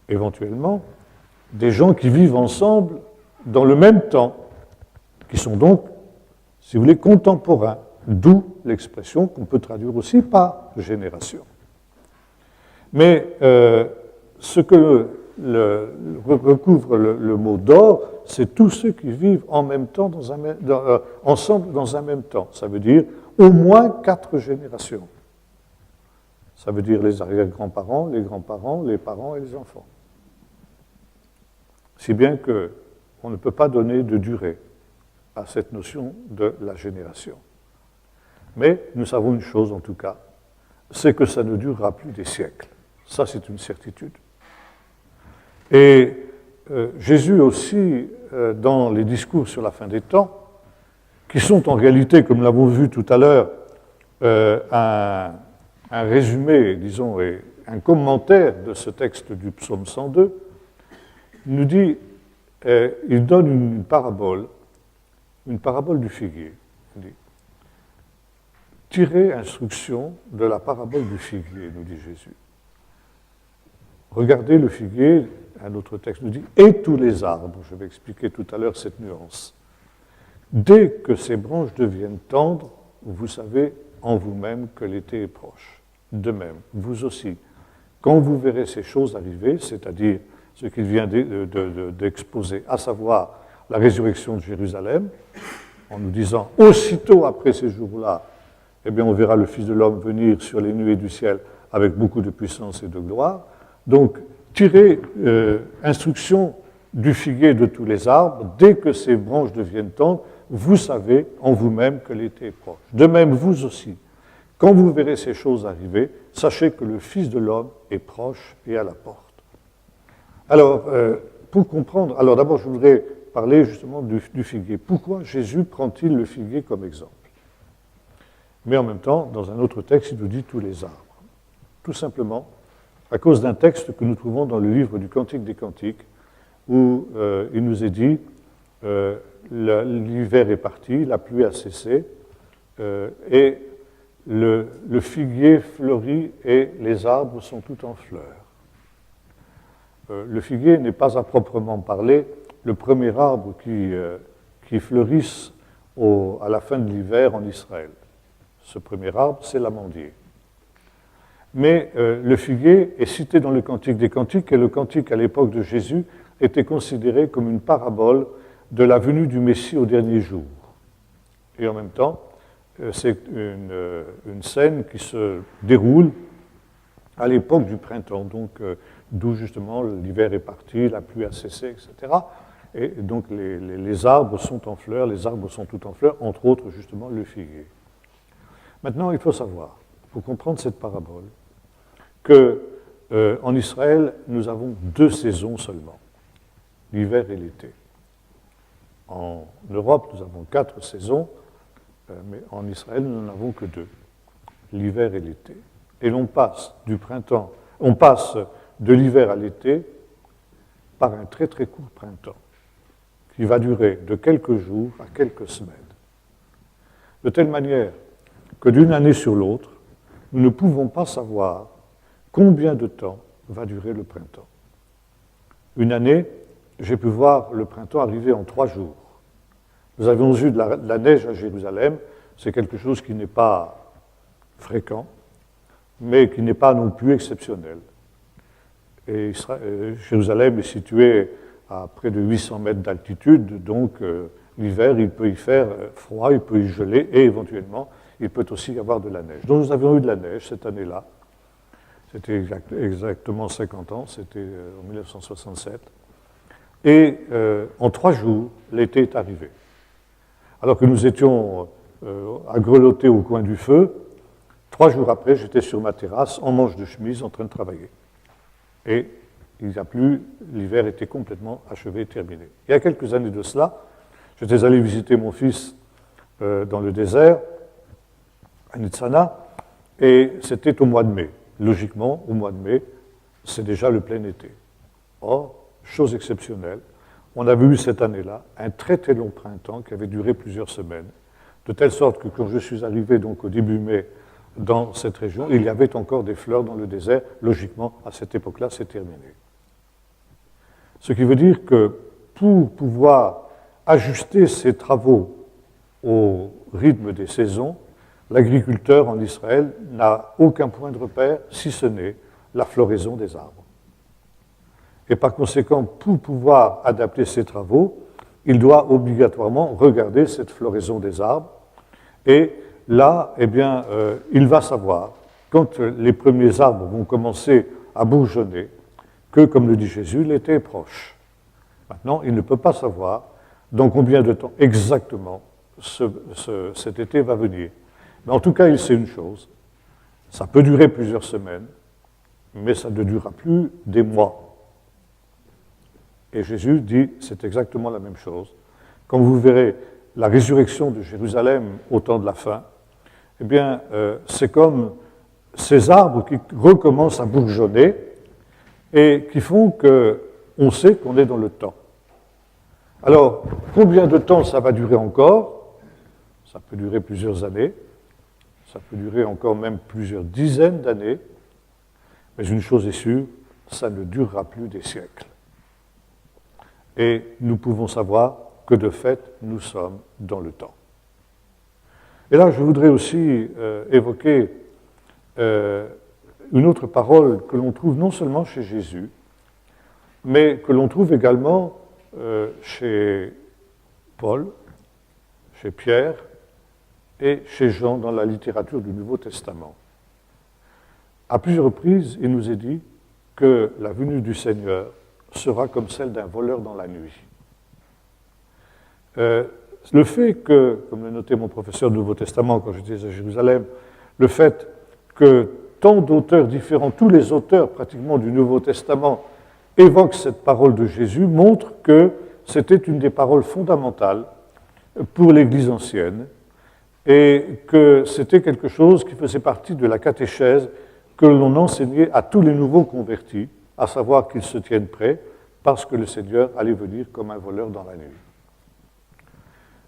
Éventuellement, des gens qui vivent ensemble dans le même temps, qui sont donc, si vous voulez, contemporains, d'où l'expression qu'on peut traduire aussi par génération. Mais ce que recouvre le mot dor, c'est tous ceux qui vivent en même temps ensemble dans un même temps. Ça veut dire au moins 4 générations. Ça veut dire les arrière-grands-parents, les grands-parents, les parents et les enfants. Si bien qu'on ne peut pas donner de durée à cette notion de la génération. Mais nous savons une chose en tout cas, c'est que ça ne durera plus des siècles. Ça, c'est une certitude. Et Jésus aussi, dans les discours sur la fin des temps, qui sont en réalité, comme nous l'avons vu tout à l'heure, un résumé, disons, et un commentaire de ce texte du psaume 102, nous dit, il donne une parabole du figuier. Il dit, tirez instruction de la parabole du figuier, nous dit Jésus. Regardez le figuier, un autre texte nous dit, et tous les arbres. Je vais expliquer tout à l'heure cette nuance. Dès que ces branches deviennent tendres, vous savez en vous-même que l'été est proche. De même, vous aussi, quand vous verrez ces choses arriver, c'est-à-dire ce qu'il vient d'exposer, à savoir la résurrection de Jérusalem, en nous disant, aussitôt après ces jours-là, eh bien, on verra le Fils de l'homme venir sur les nuées du ciel avec beaucoup de puissance et de gloire. Donc, tirez instruction du figuier de tous les arbres, dès que ces branches deviennent tendres, vous savez en vous-même que l'été est proche. De même, vous aussi, quand vous verrez ces choses arriver, sachez que le Fils de l'homme est proche et à la porte. Alors, pour comprendre, alors d'abord je voudrais parler justement du figuier. Pourquoi Jésus prend-il le figuier comme exemple? Mais en même temps, dans un autre texte, il nous dit tous les arbres. Tout simplement à cause d'un texte que nous trouvons dans le livre du Cantique des Cantiques, où il nous est dit l'hiver est parti, la pluie a cessé, et le figuier fleurit et les arbres sont tout en fleurs. Le figuier n'est pas à proprement parler le premier arbre qui fleurisse à la fin de l'hiver en Israël. Ce premier arbre, c'est l'amandier. Mais le figuier est cité dans le Cantique des Cantiques, et le Cantique, à l'époque de Jésus, était considéré comme une parabole de la venue du Messie au dernier jour. Et en même temps, c'est une scène qui se déroule à l'époque du printemps, donc d'où justement l'hiver est parti, la pluie a cessé, etc. Et donc les arbres sont en fleurs, les arbres sont tout en fleurs, entre autres justement le figuier. Maintenant, il faut savoir, pour comprendre cette parabole, qu'en Israël, nous avons 2 saisons seulement, l'hiver et l'été. En Europe, nous avons 4 saisons, mais en Israël, nous n'en avons que 2, l'hiver et l'été. Et l'on passe de l'hiver à l'été par un très très court printemps, qui va durer de quelques jours à quelques semaines. De telle manière que d'une année sur l'autre, nous ne pouvons pas savoir combien de temps va durer le printemps. Une année, j'ai pu voir le printemps arriver en 3 jours. Nous avions eu de la neige à Jérusalem, c'est quelque chose qui n'est pas fréquent, mais qui n'est pas non plus exceptionnel. Et Jérusalem est située à près de 800 mètres d'altitude, donc l'hiver, il peut y faire froid, il peut y geler, et éventuellement, il peut aussi y avoir de la neige. Donc nous avions eu de la neige cette année-là. C'était exactement 50 ans, c'était en 1967. Et en 3 jours, l'été est arrivé. Alors que nous étions à grelotter au coin du feu, 3 jours après, j'étais sur ma terrasse, en manche de chemise, en train de travailler. Et il n'y a plus, l'hiver était complètement achevé, terminé. Il y a quelques années de cela, j'étais allé visiter mon fils dans le désert, à Nitzana, et c'était au mois de mai. Logiquement, au mois de mai, c'est déjà le plein été. Or, chose exceptionnelle, on avait eu cette année-là un très très long printemps qui avait duré plusieurs semaines, de telle sorte que quand je suis arrivé donc au début mai dans cette région, il y avait encore des fleurs dans le désert. Logiquement, à cette époque-là, c'est terminé. Ce qui veut dire que pour pouvoir ajuster ses travaux au rythme des saisons, l'agriculteur en Israël n'a aucun point de repère, si ce n'est la floraison des arbres. Et par conséquent, pour pouvoir adapter ses travaux, il doit obligatoirement regarder cette floraison des arbres. Et là, eh bien, il va savoir, quand les premiers arbres vont commencer à bourgeonner, que, comme le dit Jésus, l'été est proche. Maintenant, il ne peut pas savoir dans combien de temps exactement cet été va venir. Mais en tout cas, il sait une chose, ça peut durer plusieurs semaines, mais ça ne durera plus des mois. Et Jésus dit, c'est exactement la même chose. Quand vous verrez la résurrection de Jérusalem au temps de la fin, eh bien, c'est comme ces arbres qui recommencent à bourgeonner et qui font qu'on sait qu'on est dans le temps. Alors, combien de temps ça va durer encore? Ça peut durer plusieurs années, ça peut durer encore même plusieurs dizaines d'années, mais une chose est sûre, ça ne durera plus des siècles. Et nous pouvons savoir que de fait, nous sommes dans le temps. Et là, je voudrais aussi évoquer une autre parole que l'on trouve non seulement chez Jésus, mais que l'on trouve également chez Paul, chez Pierre et chez Jean dans la littérature du Nouveau Testament. À plusieurs reprises, il nous est dit que la venue du Seigneur sera comme celle d'un voleur dans la nuit. Le fait que, comme le notait mon professeur du Nouveau Testament quand j'étais à Jérusalem, le fait que tant d'auteurs différents, tous les auteurs pratiquement du Nouveau Testament évoquent cette parole de Jésus, montre que c'était une des paroles fondamentales pour l'Église ancienne et que c'était quelque chose qui faisait partie de la catéchèse que l'on enseignait à tous les nouveaux convertis, à savoir qu'ils se tiennent prêts parce que le Seigneur allait venir comme un voleur dans la nuit.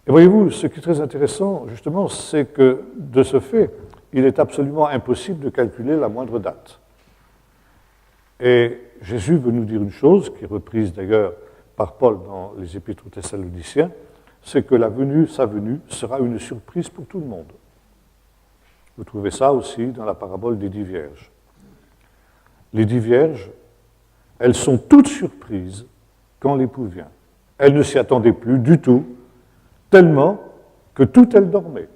Et voyez-vous, ce qui est très intéressant, justement, c'est que de ce fait, il est absolument impossible de calculer la moindre date. Et Jésus veut nous dire une chose, qui est reprise d'ailleurs par Paul dans les Épîtres aux Thessaloniciens, c'est que sa venue sera une surprise pour tout le monde. Vous trouvez ça aussi dans la parabole des 10 vierges. Les 10 vierges, elles sont toutes surprises quand l'époux vient. Elles ne s'y attendaient plus du tout, tellement que toutes elles dormaient.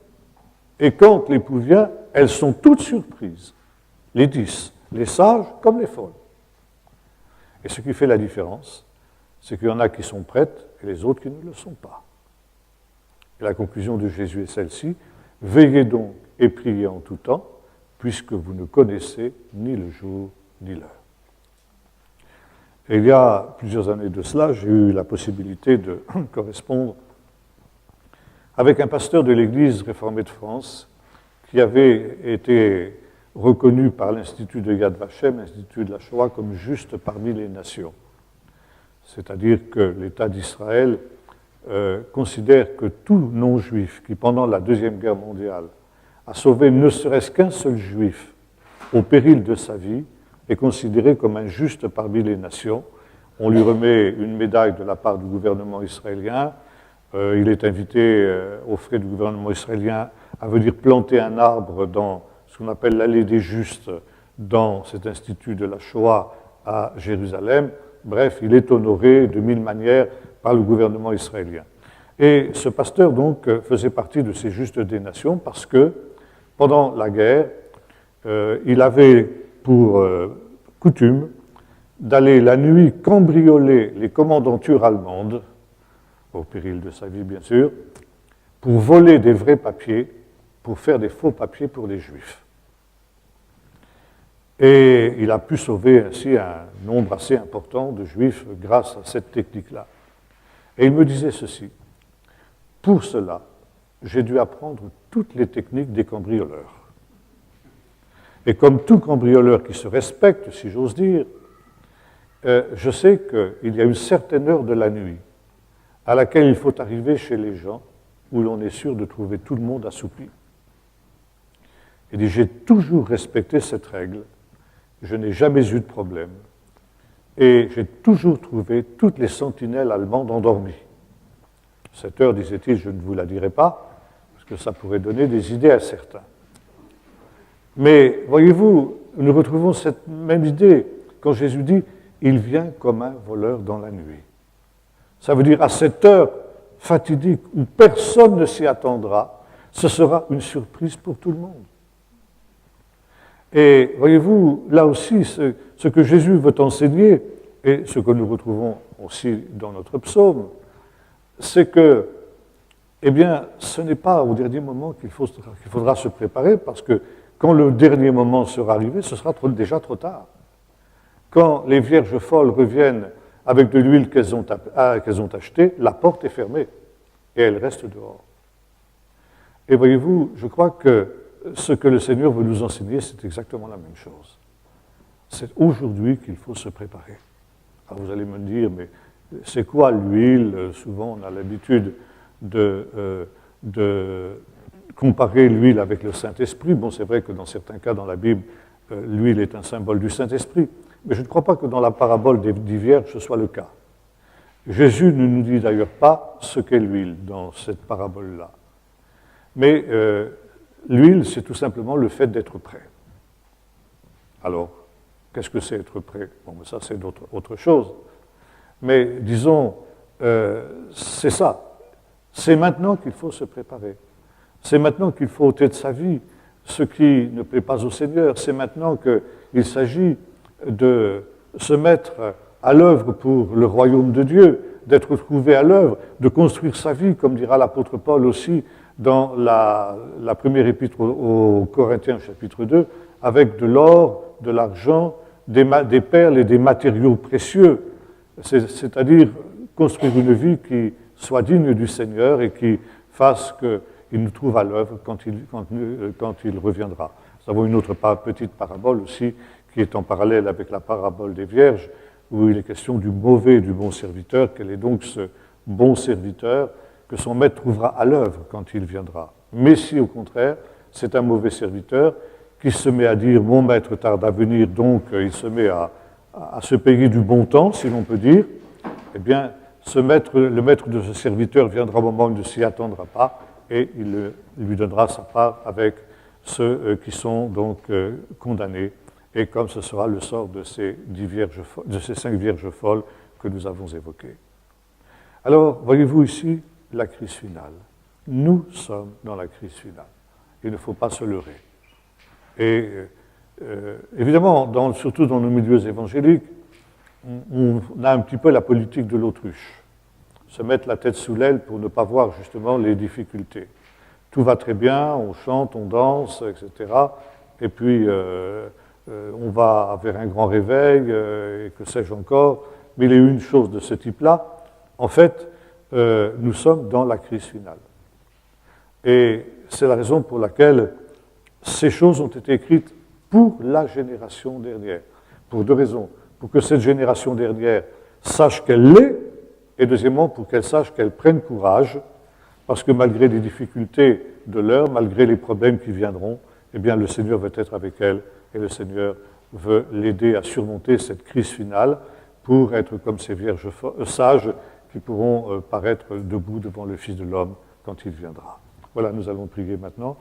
Et quand l'époux vient, elles sont toutes surprises. Les 10, les sages comme les folles. Et ce qui fait la différence, c'est qu'il y en a qui sont prêtes et les autres qui ne le sont pas. Et la conclusion de Jésus est celle-ci, veillez donc et priez en tout temps, puisque vous ne connaissez ni le jour ni l'heure. Et il y a plusieurs années de cela, j'ai eu la possibilité de correspondre avec un pasteur de l'Église réformée de France qui avait été reconnu par l'Institut de Yad Vashem, l'Institut de la Shoah, comme juste parmi les nations. C'est-à-dire que l'État d'Israël considère que tout non-juif qui, pendant la Deuxième Guerre mondiale, a sauvé ne serait-ce qu'un seul juif au péril de sa vie, est considéré comme un juste parmi les nations. On lui remet une médaille de la part du gouvernement israélien. Il est invité aux frais du gouvernement israélien à venir planter un arbre dans ce qu'on appelle l'allée des Justes, dans cet institut de la Shoah à Jérusalem. Bref, il est honoré de mille manières par le gouvernement israélien. Et ce pasteur, donc, faisait partie de ces justes des nations parce que, pendant la guerre, il avait pour coutume d'aller la nuit cambrioler les commandantures allemandes, au péril de sa vie bien sûr, pour voler des vrais papiers, pour faire des faux papiers pour les Juifs. Et il a pu sauver ainsi un nombre assez important de Juifs grâce à cette technique-là. Et il me disait ceci, pour cela, j'ai dû apprendre toutes les techniques des cambrioleurs. Et comme tout cambrioleur qui se respecte, si j'ose dire, je sais qu'il y a une certaine heure de la nuit à laquelle il faut arriver chez les gens où l'on est sûr de trouver tout le monde assoupi. Il dit, j'ai toujours respecté cette règle, je n'ai jamais eu de problème, et j'ai toujours trouvé toutes les sentinelles allemandes endormies. Cette heure, disait-il, je ne vous la dirai pas, parce que ça pourrait donner des idées à certains. Mais voyez-vous, nous retrouvons cette même idée quand Jésus dit « Il vient comme un voleur dans la nuit ». Ça veut dire à cette heure fatidique où personne ne s'y attendra, ce sera une surprise pour tout le monde. Et voyez-vous, là aussi, ce que Jésus veut enseigner, et ce que nous retrouvons aussi dans notre psaume, c'est que, eh bien, ce n'est pas au dernier moment qu'il faudra se préparer, parce que quand le dernier moment sera arrivé, ce sera déjà trop tard. Quand les vierges folles reviennent avec de l'huile qu'elles ont achetée, la porte est fermée et elles restent dehors. Et voyez-vous, je crois que ce que le Seigneur veut nous enseigner, c'est exactement la même chose. C'est aujourd'hui qu'il faut se préparer. Alors vous allez me dire, mais c'est quoi l'huile? Souvent, on a l'habitude de comparer l'huile avec le Saint-Esprit. Bon, c'est vrai que dans certains cas, dans la Bible, l'huile est un symbole du Saint-Esprit. Mais je ne crois pas que dans la parabole des 10 vierges, ce soit le cas. Jésus ne nous dit d'ailleurs pas ce qu'est l'huile dans cette parabole-là. Mais l'huile, c'est tout simplement le fait d'être prêt. Alors, qu'est-ce que c'est être prêt? Bon, ça, c'est autre chose. Mais disons, c'est ça. C'est maintenant qu'il faut se préparer. C'est maintenant qu'il faut ôter de sa vie ce qui ne plaît pas au Seigneur. C'est maintenant qu'il s'agit de se mettre à l'œuvre pour le royaume de Dieu, d'être trouvé à l'œuvre, de construire sa vie, comme dira l'apôtre Paul aussi dans la première épître aux Corinthiens, chapitre 2, avec de l'or, de l'argent, des perles et des matériaux précieux, c'est-à-dire construire une vie qui soit digne du Seigneur et qui fasse qu'il nous trouve à l'œuvre quand il reviendra. Nous avons une autre petite parabole aussi qui est en parallèle avec la parabole des Vierges, où il est question du mauvais et du bon serviteur. Quel est donc ce bon serviteur que son maître trouvera à l'œuvre quand il viendra? Mais si, au contraire, c'est un mauvais serviteur qui se met à dire « mon maître tarde à venir », donc il se met à se payer du bon temps, si l'on peut dire, eh bien, le maître de ce serviteur viendra au moment où il ne s'y attendra pas et il lui donnera sa part avec ceux qui sont donc condamnés. Et comme ce sera le sort de ces 5 vierges folles que nous avons évoquées. Alors, voyez-vous ici la crise finale. Nous sommes dans la crise finale. Il ne faut pas se leurrer. Et évidemment, surtout dans nos milieux évangéliques, on a un petit peu la politique de l'autruche, se mettre la tête sous l'aile pour ne pas voir justement les difficultés. Tout va très bien, on chante, on danse, etc. Et puis on va vers un grand réveil, et que sais-je encore. Mais il y a une chose de ce type-là. En fait, nous sommes dans la crise finale. Et c'est la raison pour laquelle ces choses ont été écrites pour la génération dernière. Pour deux raisons. Pour que cette génération dernière sache qu'elle l'est, et deuxièmement, pour qu'elle sache qu'elle prenne courage, parce que malgré les difficultés de l'heure, malgré les problèmes qui viendront, eh bien, le Seigneur veut être avec elle, et le Seigneur veut l'aider à surmonter cette crise finale pour être comme ces vierges sages qui pourront paraître debout devant le Fils de l'homme quand il viendra. Voilà, nous allons prier maintenant.